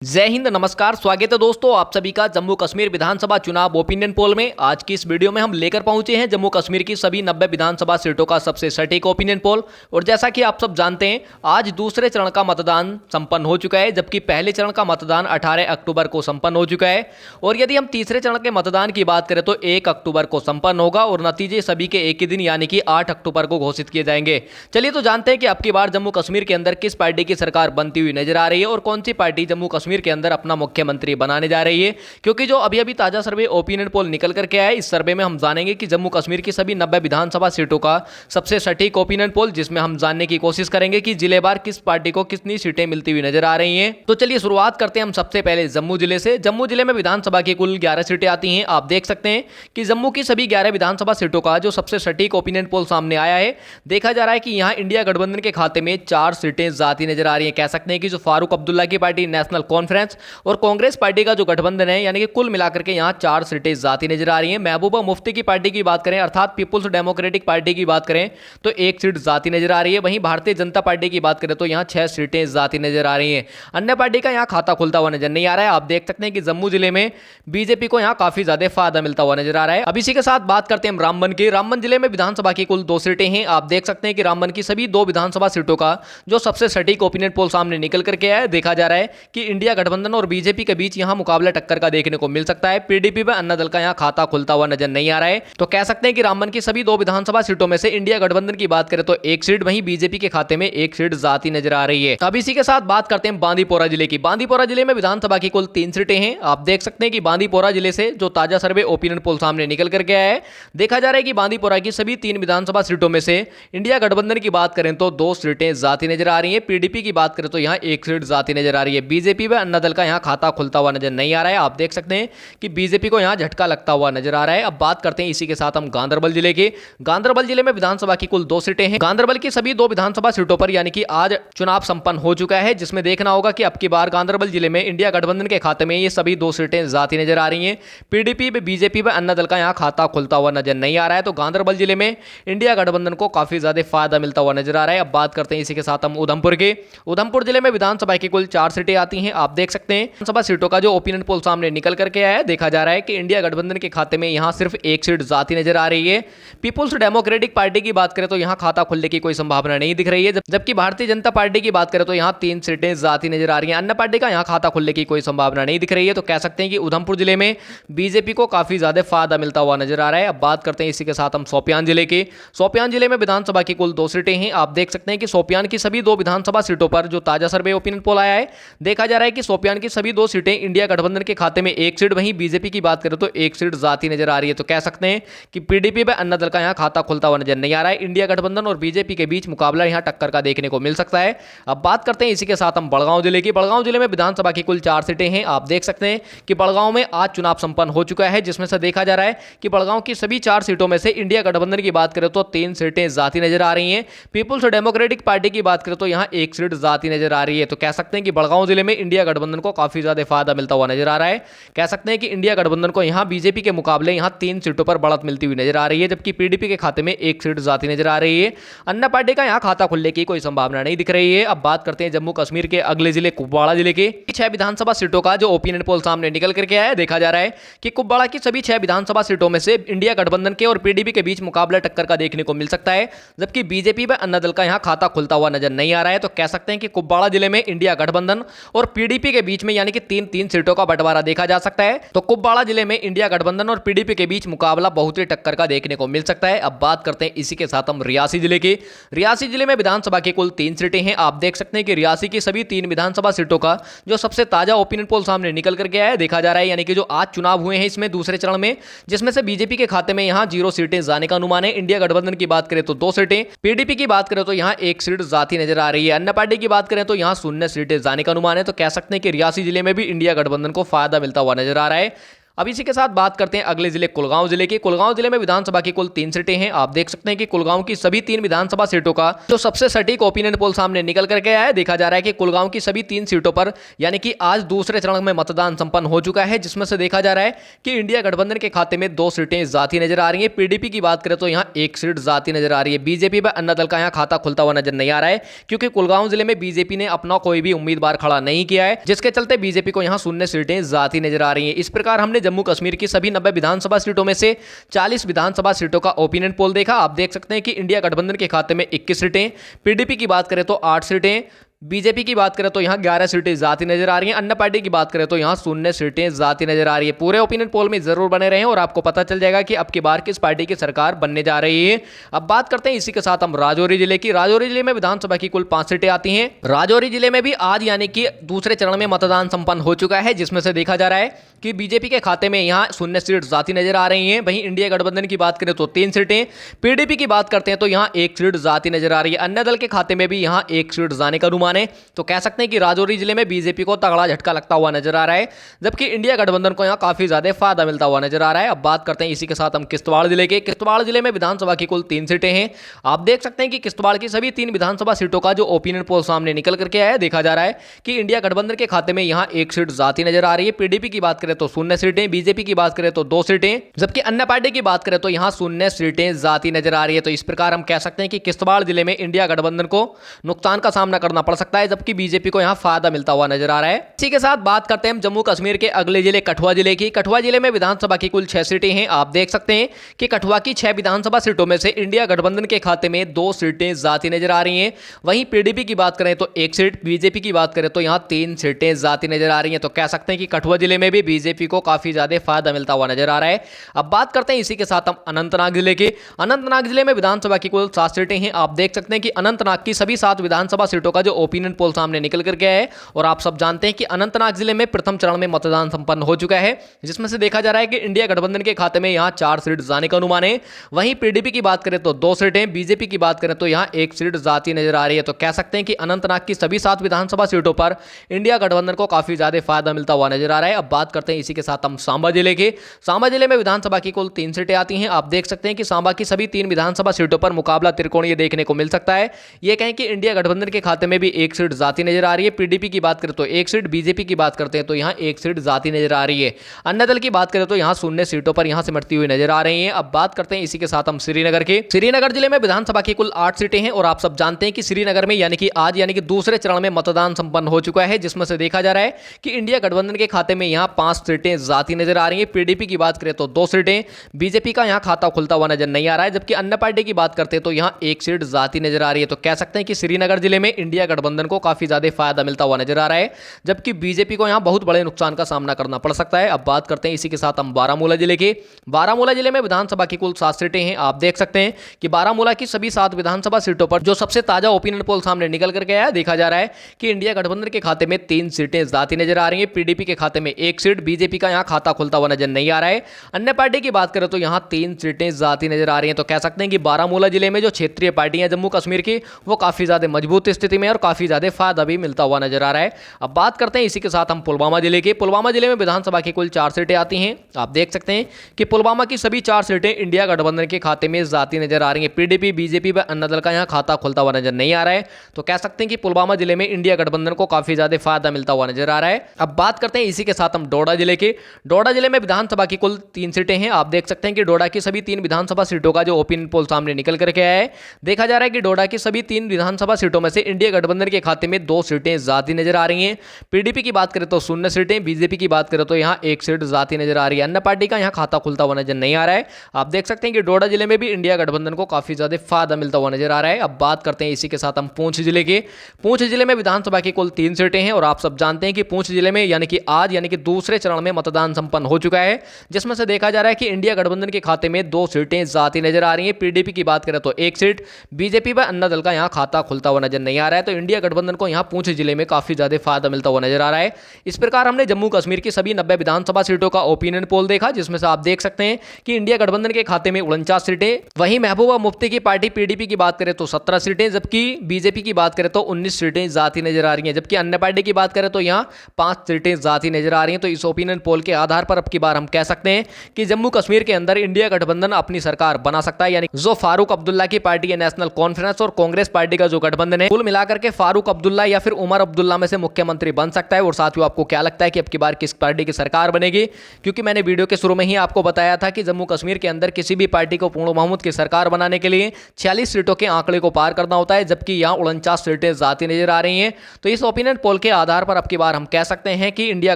जय हिंद, नमस्कार। स्वागत है दोस्तों आप सभी का जम्मू कश्मीर विधानसभा चुनाव ओपिनियन पोल में। आज की इस वीडियो में हम लेकर पहुंचे हैं जम्मू कश्मीर की सभी 90 विधानसभा सीटों का सबसे सटीक ओपिनियन पोल। और जैसा कि आप सब जानते हैं, आज दूसरे चरण का मतदान संपन्न हो चुका है, जबकि पहले चरण का मतदान 18 अक्टूबर को संपन्न हो चुका है। और यदि हम तीसरे चरण के मतदान की बात करें तो 1 अक्टूबर को संपन्न होगा और नतीजे सभी के एक ही दिन यानी कि 8 अक्टूबर को घोषित किए जाएंगे। चलिए तो जानते हैं कि अब की बार जम्मू कश्मीर के अंदर किस पार्टी की सरकार बनती हुई नजर आ रही है और कौन सी पार्टी जम्मू कश्मीर के अंदर अपना मुख्यमंत्री बनाने जा रही है। क्योंकि जो अभी अभी ताजा सर्वे ओपिनियन पोल निकल करके आया है, इस सर्वे में हम जानेंगे कि जम्मू कश्मीर की सभी 90 विधानसभा सीटों का सबसे सटीक ओपिनियन पोल, जिसमें हम जानने की कोशिश करेंगे कि जिलेवार किस पार्टी को कितनी सीटें मिलती हुई नजर आ रही हैं। तो चलिए शुरुआत करते हैं हम सबसे पहले जम्मू जिले से। जम्मू जिले में विधानसभा की कुल 11 सीटें आती हैं। आप देख सकते हैं कि जम्मू की सभी 11 विधानसभा सीटों का जो सबसे सटीक ओपिनियन पोल सामने आया है, देखा जा रहा है कि यहां इंडिया गठबंधन के खाते में 4 सीटें जाती नजर आ रही हैं। कह सकते हैं कि जो फारूक अब्दुल्ला की पार्टी नेशनल कॉन्फ्रेंस और कांग्रेस पार्टी का जो गठबंधन है, यानी कि कुल मिलाकर के यहां 4 सीटें जाती नजर आ रही हैं। महबूबा मुफ्ती की पार्टी की बात करें, अर्थात पीपुल्स डेमोक्रेटिक पार्टी की बात करें तो 1 सीट जाती नजर आ रही है। वहीं भारतीय जनता पार्टी की बात करें तो यहां 6 सीटें जाती नजर आ रही हैं। अन्य पार्टी का यहां खाता खुलता हुआ नजर नहीं आ रहा है। आप देख सकते हैं कि जम्मू जिले में बीजेपी को यहां काफी ज्यादा फायदा मिलता हुआ नजर आ रहा है। अब इसी के साथ बात करते हैं रामबन की। रामबन जिले में विधानसभा की कुल 2 सीटें हैं। आप देख सकते हैं कि रामबन की सभी 2 विधानसभा सीटों का जो सबसे सटीक ओपिनियन पोल सामने निकल करके आया है, देखा जा रहा है कि इंडिया गठबंधन और बीजेपी के बीच यहां मुकाबला टक्कर का देखने को मिल सकता है। पीडीपी व अन्ना दल का यहां खाता खुलता हुआ नजर नहीं आ रहा है। तो कह सकते हैं कि रामबन की सभी 2 विधानसभा सीटों में से इंडिया गठबंधन की बात करें तो 1 सीट, वहीं बीजेपी के खाते में 1 सीट जाती नजर आ रही है। अब इसी के साथ बात करते हैं बांदीपोरा जिले की। बांदीपोरा जिले में विधानसभा की कुल 3 सीटें हैं। आप देख सकते हैं कि बांदीपोरा जिले से जो ताजा सर्वे ओपिनियन पोल सामने निकल करके आया है, देखा जा रहा है कि बांदीपोरा की सभी 3 विधानसभा सीटों में से इंडिया गठबंधन की बात करें तो 2 सीटें जाती नजर आ रही है। पीडीपी की बात करें तो यहां 1 सीट जाती नजर आ रही है। बीजेपी व अन्ना दल का यहां खाता खुलता हुआ नजर नहीं आ रहा है। आप देख सकते हैं कि बीजेपी को यहां झटका लगता हुआ नजर आ रहा है। अब बात करते हैं इसी के साथ हम गांधरबल जिले के। गांधरबल जिले में विधानसभा की कुल 2 सीटें हैं। गांधरबल की सभी 2 विधानसभा सीटों पर यानी कि आज चुनाव संपन्न हो चुका है, जिसमें देखना होगा कि अब की बार गांधरबल जिले में इंडिया गठबंधन के खाते में ये सभी 2 सीटें जाती नजर आ रही हैं। पीडीपी बीजेपी व अन्ना दल का यहां खाता खुलता हुआ नजर नहीं आ रहा है। तो गांधरबल जिले में इंडिया गठबंधन को काफी ज्यादा फायदा मिलता हुआ नजर आ रहा है। अब बात करते हैं इसी के साथ हम उधमपुर के। उधमपुर जिले में विधानसभा की कुल 4 सीटें आती हैं। आप देख सकते हैं विधानसभा सीटों का जो ओपिनियन पोल सामने निकल करके आया है, देखा जा रहा है कि इंडिया गठबंधन के खाते में यहां सिर्फ 1 सीट जाती नजर आ रही है। पीपुल्स डेमोक्रेटिक पार्टी की बात करें तो यहां खाता खुलने की कोई संभावना नहीं दिख रही है, जबकि भारतीय जनता पार्टी की बात करें तो यहां 3 सीटें जाती नजर आ रही हैं। अन्य पार्टी का यहां खाता खुलने की कोई संभावना नहीं दिख रही है। तो कह सकते हैं कि उधमपुर जिले में बीजेपी को काफी ज्यादा फायदा मिलता हुआ नजर आ रहा है। अब बात करते हैं इसी के साथ हम शोपियान जिले के। शोपियान जिले में विधानसभा की कुल 2 सीटें हैं। आप देख सकते हैं कि शोपियान की सभी 2 विधानसभा सीटों पर जो ताजा सर्वे ओपिनियन पोल आया है, देखा जा रहा है कि शोपियान की सभी 2 सीटें इंडिया गठबंधन के खाते में 1 सीट, वहीं बीजेपी की बात करें तो 1 सीट जाती नजर आ रही है। तो कह सकते हैं कि पीडीपी व अन्ना दल का यहां खाता खुलता हुआ नजर नहीं आ रहा है। इंडिया गठबंधन और बीजेपी के बीच मुकाबला यहां टक्कर का देखने को मिल सकता है। अब बात करते हैं इसी के साथ हम बड़गांव जिले की। बड़गांव जिले में विधानसभा की कुल 4 सीटें हैं। आप देख सकते हैं कि बड़गांव में आज चुनाव संपन्न हो चुका है, जिसमें से देखा जा रहा है कि बड़गांव की सभी 4 सीटों में से इंडिया गठबंधन की बात करें तो 3 सीटें जाती नजर आ रही हैं। पीपुल्स डेमोक्रेटिक पार्टी की बात करें तो यहां 1 सीट जाती नजर आ रही है। तो कह सकते हैं कि बड़गांव जिले में इंडिया गठबंधन को काफी ज्यादा फायदा मिलता हुआ नजर आ रहा है। कह सकते हैं कि इंडिया गठबंधन को यहां बीजेपी के मुकाबले यहां 3 सीटों पर बढ़त मिलती हुई नजर आ रही है, जबकि पीडीपी के खाते में 1 सीट जाती नजर आ रही है। अन्य पार्टी का यहां खाता खुलने की कोई संभावना नहीं दिख रही है। अब बात करते हैं जम्मू कश्मीर के अगले जिले कुपवाड़ा जिले के। 6 विधानसभा सीटों का जो ओपिनियन पोल सामने निकल करके आया है, देखा जा रहा है कि कुपवाड़ा की सभी 6 विधानसभा सीटों में से इंडिया गठबंधन के और पीडीपी के बीच मुकाबला टक्कर का देखने को मिल सकता है, जबकि बीजेपी व अन्ना दल का यहां खाता खुलता हुआ नजर नहीं आ रहा है। तो कह सकते हैं कि कुपवाड़ा जिले में इंडिया गठबंधन और पीडीपी के बीच में यानी कि 3-3 सीटों का बंटवारा देखा जा सकता है। तो कुपवाड़ा जिले में इंडिया गठबंधन और पीडीपी के बीच मुकाबला बहुत ही टक्कर का देखने को मिल सकता है। अब बात करते हैं इसी के साथ हम रियासी जिले की। रियासी जिले में विधानसभा की कुल 3 सीटें हैं। आप देख सकते हैं कि रियासी की सभी 3 विधानसभा सीटों का जो सबसे ताजा ओपिनियन पोल सामने निकल करके आया है, देखा जा रहा है यानी कि जो आज चुनाव हुए हैं इसमें दूसरे चरण में, जिसमें से बीजेपी के खाते में यहां 0 सीटें जाने का अनुमान है। इंडिया गठबंधन की बात करें तो 2 सीटें, पीडीपी की बात करें तो यहां 1 सीट जाती नजर आ रही है। अन्य पार्टी की बात करें तो यहां 0 सीटें जाने का अनुमान है। तो कह सकते हैं कि रियासी जिले में भी इंडिया गठबंधन को फायदा मिलता हुआ नजर आ रहा है। अब इसी के साथ बात करते हैं अगले जिले कुलगांव जिले की। कुलगांव जिले में विधानसभा की कुल 3 सीटें हैं। आप देख सकते हैं कि कुलगांव की सभी 3 विधानसभा सीटों का जो सबसे सटीक ओपिनियन पोल सामने निकल करके आया है, देखा जा रहा है कि कुलगांव की सभी 3 सीटों पर यानी कि आज दूसरे चरण में मतदान संपन्न हो चुका है, जिसमें से देखा जा रहा है कि इंडिया गठबंधन के खाते में 2 सीटें जाती नजर आ रही है। पीडीपी की बात करें तो यहाँ 1 सीट जाती नजर आ रही है। बीजेपी व अन्ना दल का यहाँ खाता खुलता हुआ नजर नहीं आ रहा है, क्योंकि कुलगांव जिले में बीजेपी ने अपना कोई भी उम्मीदवार खड़ा नहीं किया है, जिसके चलते बीजेपी को यहाँ 0 सीटें जाती नजर आ रही है। इस प्रकार हमने जम्मू कश्मीर की सभी 90 विधानसभा सीटों में से 40 विधानसभा सीटों का ओपिनियन पोल देखा। आप देख सकते हैं कि इंडिया गठबंधन के खाते में 21 सीटें, पीडीपी की बात करें तो 8 सीटें, बीजेपी की बात करें तो यहां 11 सीटें जाती नजर आ रही हैं। अन्य पार्टी की बात करें तो यहां 0 सीटें जाती नजर आ रही है। पूरे ओपिनियन पोल में जरूर बने रहें और आपको पता चल जाएगा कि अब की बार किस पार्टी की सरकार बनने जा रही है। अब बात करते हैं इसी के साथ हम राजौरी जिले की। राजौरी जिले में विधानसभा की कुल 5 सीटें आती हैं। राजौरी जिले में भी आज यानी कि दूसरे चरण में मतदान संपन्न हो चुका है, जिसमें से देखा जा रहा है कि बीजेपी के खाते में यहां 0 सीट जाती नजर आ रही है। वहीं इंडिया गठबंधन की बात करें तो 3 सीटें, पीडीपी की बात करते हैं तो यहां 1 सीट जाती नजर आ रही है। अन्य दल के खाते में भी यहां 1 सीट जाने का अनुमान है। तो कह सकते हैं कि राजौरी जिले में बीजेपी को तगड़ा झटका लगता हुआ नजर आ रहा है, जबकि इंडिया गठबंधन को यहां काफी ज्यादा फायदा मिलता हुआ नजर आ रहा है। अब बात करते हैं इसी के साथ हम किश्तवाड़ जिले के। किश्तवाड़ जिले में विधानसभा की कुल 3 सीटें हैं। आप देख सकते हैं कि किश्तवाड़ की सभी 3 विधानसभा सीटों का जो ओपिनियन पोल सामने निकल करके आया है, देखा जा रहा है कि इंडिया गठबंधन के खाते में यहां 1 सीट जाती नजर आ रही है। पीडीपी की बात करें तो 0 सीटें, बीजेपी की बात करें तो 2 सीटें, जबकि अन्य पार्टी की बात करें तो यहां 0 सीटें जाती नजर आ रही है। तो इस प्रकार हम कह सकते हैं कि किश्तवाड़ जिले में इंडिया गठबंधन को नुकसान का सामना करना पड़ सकता है, जबकि बीजेपी को यहां फायदा मिलता हुआ नजर आ रहा है। इसी के साथ बात करते हैं हम जम्मू कश्मीर के अगले जिले कठुआ जिले की। कठुआ जिले में विधानसभा की कुल 6 सीटें हैं। आप देख सकते हैं कि कठुआ की 6 विधानसभा सीटों में से इंडिया गठबंधन के खाते में 2 सीटें जाती नजर आ रही हैं। वहीं पीडीपी की बात करें तो 1 सीट, बीजेपी की बात करें तो यहां 3 सीटें जाती नजर आ रही हैं। तो कह सकते हैं कि कठुआ जिले में भी बीजेपी को काफी ज्यादा फायदा मिलता हुआ नजर आ रहा है। अब बात करते हैं इसी के साथ हम अनंतनाग जिले के। अनंतनाग जिले में विधानसभा की कुल 7 सीटें हैं। आप देख सकते हैं कि अनंतनाग की सभी 7 विधानसभा सीटों का जो ओपिनियन पोल सामने निकल कर गया है, और आप सब जानते हैं कि अनंतनाग जिले में प्रथम चरण में मतदान संपन्न हो चुका है, जिसमें से देखा जा रहा है कि इंडिया गठबंधन के खाते में यहां 4 सीट जाने का अनुमान है। वहीं पीडीपी की बात करें तो 2 सीटें, बीजेपी की बात करें तो यहां 1 सीट जाती नजर आ रही है। तो कह सकते हैं कि अनंतनाग की सभी 7 विधानसभा सीटों पर इंडिया गठबंधन को काफी ज्यादा फायदा मिलता हुआ नजर आ रहा है। अब बात करते हैं इसी के साथ हम सांबा जिले के। सांबा जिले में विधानसभा की कुल 3 सीटें आती हैं। आप देख सकते हैं कि सांबा की सभी 3 विधानसभा सीटों पर मुकाबला त्रिकोणीय देखने को मिल सकता है। यह कहें कि इंडिया गठबंधन के खाते में भी 1 सीट जाती नजर आ रही है। पीडीपी की बात करें तो 1 सीट, बीजेपी की बात करते हैं तो यहां 1 सीट जाती नजर आ रही है। अन्य दल की बात करें तो यहां 0 सीटों पर यहां सिमटती हुई नजर आ रही हैं। अब बात करते हैं इसी के साथ हम श्रीनगर के। श्रीनगर जिले में विधानसभा की कुल 8 सीटें हैं, और आप सब जानते हैं कि श्रीनगर में यानी कि आज यानी कि दूसरे चरण में मतदान संपन्न हो चुका है, जिसमें से देखा जा रहा है कि इंडिया गठबंधन के खाते में यहां 5 सीटें जाती नजर आ रही है। पीडीपी की बात करें तो 2 सीटें, बीजेपी का यहां खाता खुलता हुआ नजर नहीं आ रहा है, जबकि अन्य पार्टी की बात करते हैं तो यहां 1 सीट जाती नजर आ रही है। तो कह सकते हैं कि श्रीनगर जिले में इंडिया गठबंधन को काफी ज्यादा फायदा मिलता हुआ नजर आ रहा है, जबकि बीजेपी को यहां बहुत बड़े नुकसान का सामना करना पड़ सकता है। अब बात करते हैं इसी के साथ हम बारामूला जिले के। बारामूला जिले में विधानसभा की कुल 7 सीटें हैं। आप देख सकते हैं कि बारामूला की सभी 7 विधानसभा सीटों पर जो सबसे ताजा ओपिनियन पोल सामने निकल कर गया है, देखा जा रहा है कि इंडिया गठबंधन के खाते में 3 सीटें जाती नजर आ रही है। पीडीपी के खाते में 1 सीट, बीजेपी का यहां खाता खुलता हुआ नजर नहीं आ रहा है। अन्य पार्टी की बात करें तो यहां 3 सीटें जाती नजर आ रही हैं। तो कह सकते हैं कि बारामूला जिले में जो क्षेत्रीय पार्टियां जम्मू कश्मीर की, वो काफी ज्यादा मजबूत स्थिति में और काफी ज्यादा फायदा भी मिलता हुआ नजर आ रहा है। अब बात करते हैं इसी के साथ हम पुलवामा जिले के। पुलवामा जिले में विधानसभा की कुल 4 सीटें आती हैं। आप देख सकते हैं कि पुलवामा की सभी 4 सीटें इंडिया गठबंधन के खाते में जाती नजर आ रही हैं। पीडीपी, बीजेपी व अन्य दल का यहां खाता खुलता हुआ नजर नहीं आ रहा है। तो कह सकते हैं कि पुलवामा जिले में इंडिया गठबंधन को काफी ज्यादा फायदा मिलता हुआ नजर आ रहा है। अब बात करते हैं इसी के साथ हम डोडा जिले के। डोडा जिले में विधानसभा की कुल 3 सीटें हैं। आप देख सकते हैं कि डोडा की सभी 3 विधानसभा सीटों का जो ओपिनियन पोल सामने निकल करके आया है, देखा जा रहा है कि डोडा की सभी 3 विधानसभा सीटों में से इंडिया गठबंधन के खाते में 2 सीटें जाती नजर आ रही हैं। पीडीपी की बात करें तो 0 सीटें, बीजेपी की बात करें तो यहां 1 सीट जाती नजर आ रही है। अन्य पार्टी का यहां खाता खुलता हुआ नजर नहीं आ रहा है। आप देख सकते हैं कि डोडा जिले में भी इंडिया गठबंधन को काफी ज्यादा फायदा मिलता हुआ नजर आ रहा है। अब बात करते हैं इसी के साथ हम पुंछ जिले के। पुंछ जिले में विधानसभा की कुल 3 सीटें हैं, और आप सब जानते हैं कि पुंछ जिले में यानी कि आज यानी कि दूसरे चरण में मतदान संपन्न हो चुका है, जिसमें से देखा जा रहा है कि इंडिया गठबंधन के खाते में 2 सीटें जाती नजर आ रही है। पीडीपी की बात करें तो 1 सीट, बीजेपी व अन्य दल का यहां खाता खुलता हुआ नजर नहीं आ रहा है। तो इंडिया इंडिया गठबंधन को यहाँ पुंछ जिले में काफी ज्यादा फायदा मिलता हुआ नजर आ रहा है। इस प्रकार हमने जम्मू कश्मीर की सभी 90 विधानसभा सीटों का ओपिनियन पोल देखा, जिसमें से आप देख सकते हैं कि इंडिया गठबंधन के खाते में 49 सीटें, वहीं महबूबा मुफ्ती की पार्टी पीडीपी की बात करें तो 17 सीटें, जबकि बीजेपी की बात करें तो 19 सीटें जाती नजर आ रही हैं, जबकि अन्य पार्टी की बात करें तो यहाँ 5 सीटें जाती नजर आ रही हैं। तो इस ओपिनियन पोल के आधार पर अब की बार हम कह सकते हैं कि जम्मू कश्मीर के अंदर इंडिया गठबंधन अपनी सरकार बना सकता है, यानी जो फारूक अब्दुल्ला की पार्टी है नेशनल कॉन्फ्रेंस और कांग्रेस पार्टी का जो गठबंधन है, कुल मिलाकर के फारूक अब्दुल्ला या फिर उमर अब्दुल्ला में से मुख्यमंत्री बन सकता है। और साथियों, आपको क्या लगता है कि अब की बार किस पार्टी की सरकार बनेगी? क्योंकि मैंने वीडियो के शुरू में ही आपको बताया था कि जम्मू कश्मीर के अंदर किसी भी पार्टी को पूर्ण बहुमत की सरकार बनाने के लिए 46 सीटों के आंकड़े को पार करना होता है, जबकि यहां 49 सीटें जाती नजर आ रही हैं। तो इस ओपिनियन पोल के आधार पर अब की बार हम कह सकते हैं कि इंडिया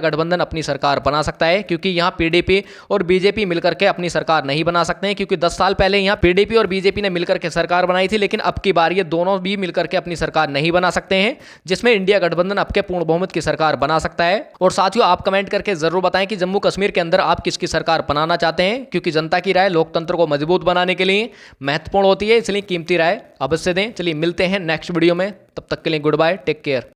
गठबंधन अपनी सरकार बना सकता है, क्योंकि यहां पीडीपी और बीजेपी मिलकर के अपनी सरकार नहीं बना सकते हैं, क्योंकि 10 साल पहले यहां पीडीपी और बीजेपी ने मिलकर के सरकार बनाई थी, लेकिन अब की बार ये दोनों भी मिलकर के अपनी सरकार नहीं बना सकते हैं, जिसमें इंडिया गठबंधन आपके पूर्ण बहुमत की सरकार बना सकता है। और साथियों, आप कमेंट करके जरूर बताएं कि जम्मू कश्मीर के अंदर आप किसकी सरकार बनाना चाहते हैं, क्योंकि जनता की राय लोकतंत्र को मजबूत बनाने के लिए महत्वपूर्ण होती है, इसलिए कीमती राय अवश्य दें। चलिए मिलते हैं नेक्स्ट वीडियो में, तब तक के लिए गुड बाय, टेक केयर।